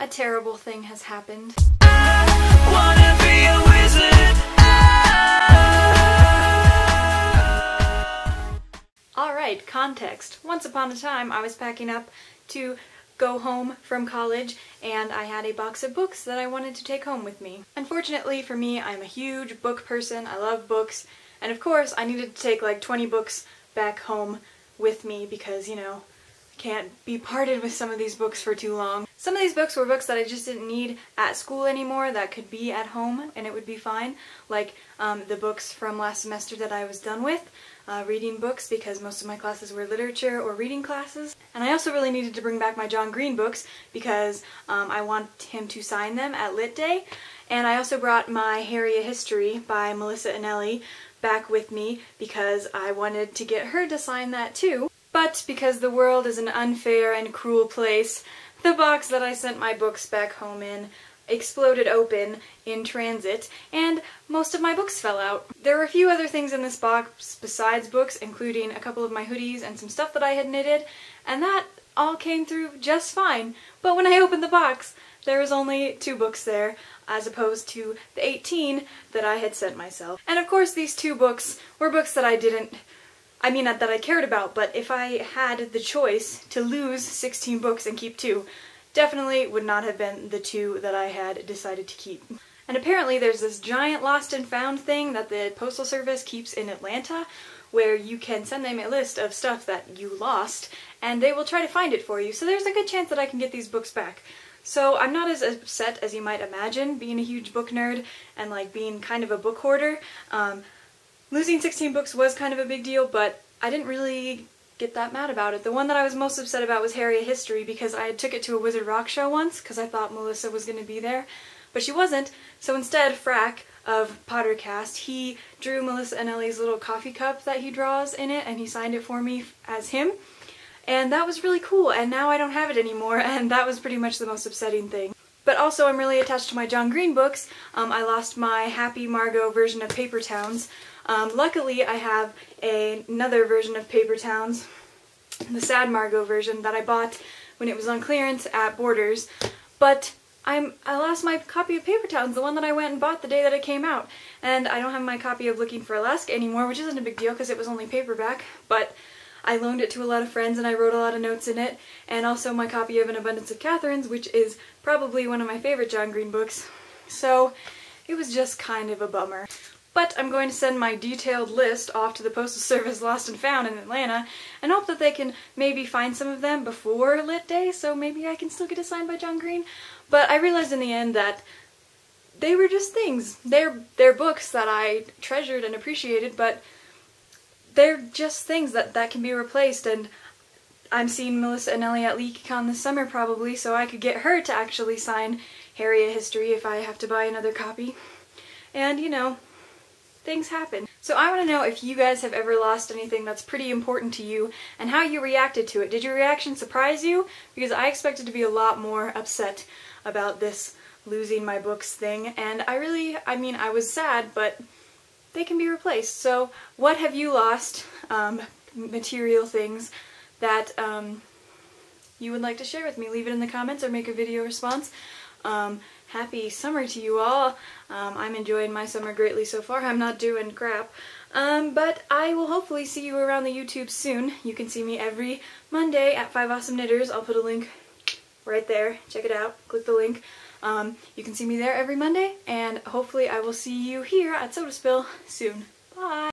a terrible thing has happened. I wanna be a wizard. Alright, context. Once upon a time I was packing up to go home from college and I had a box of books that I wanted to take home with me. Unfortunately for me, I'm a huge book person, I love books, and of course I needed to take like 20 books back home with me because, you know, I can't be parted with some of these books for too long. Some of these books were books that I just didn't need at school anymore that could be at home and it would be fine, like the books from last semester that I was done with. Reading books because most of my classes were literature or reading classes. And I also really needed to bring back my John Green books because I want him to sign them at Lit Day. And I also brought my Harry a History by Melissa Anelli back with me because I wanted to get her to sign that too. But because the world is an unfair and cruel place, the box that I sent my books back home in exploded open in transit, and most of my books fell out. There were a few other things in this box besides books, including a couple of my hoodies and some stuff that I had knitted, and that all came through just fine. But when I opened the box, there was only 2 books there, as opposed to the 18 that I had sent myself. And of course these 2 books were books that that I cared about, but if I had the choice to lose 16 books and keep 2, definitely would not have been the 2 that I had decided to keep. And apparently there's this giant lost and found thing that the Postal Service keeps in Atlanta where you can send them a list of stuff that you lost and they will try to find it for you. So there's a good chance that I can get these books back. So I'm not as upset as you might imagine, being a huge book nerd and like being kind of a book hoarder. Losing 16 books was kind of a big deal, but I didn't really get that mad about it. The one that I was most upset about was Harry a History because I took it to a Wizard Rock show once because I thought Melissa was going to be there, but she wasn't. So instead, Frack of Pottercast, he drew Melissa Anelli's little coffee cup that he draws in it and he signed it for me as him. And that was really cool, and now I don't have it anymore, and that was pretty much the most upsetting thing. But also I'm really attached to my John Green books. I lost my Happy Margot version of Paper Towns. Luckily I have another version of Paper Towns, the Sad Margot version that I bought when it was on clearance at Borders, but I lost my copy of Paper Towns, the one that I went and bought the day that it came out, and I don't have my copy of Looking for Alaska anymore, which isn't a big deal because it was only paperback, but I loaned it to a lot of friends and I wrote a lot of notes in it, and also my copy of An Abundance of Catherines, which is probably one of my favorite John Green books, so it was just kind of a bummer. But I'm going to send my detailed list off to the Postal Service Lost and Found in Atlanta and hope that they can maybe find some of them before Lit Day, so maybe I can still get it signed by John Green. But I realized in the end that they were just things. They're books that I treasured and appreciated, but they're just things that can be replaced, and I'm seeing Melissa Anelli at LeakyCon this summer probably, so I could get her to actually sign Harry a History if I have to buy another copy. And, you know, things happen. So I want to know if you guys have ever lost anything that's pretty important to you and how you reacted to it. Did your reaction surprise you? Because I expected to be a lot more upset about this losing my books thing, and I was sad, but they can be replaced. So what have you lost, material things that you would like to share with me? Leave it in the comments or make a video response. Happy summer to you all. I'm enjoying my summer greatly so far. I'm not doing crap. But I will hopefully see you around the YouTube soon. You can see me every Monday at 5 Awesome Knitters. I'll put a link right there. Check it out. Click the link. You can see me there every Monday, and hopefully I will see you here at Soda Spill soon. Bye!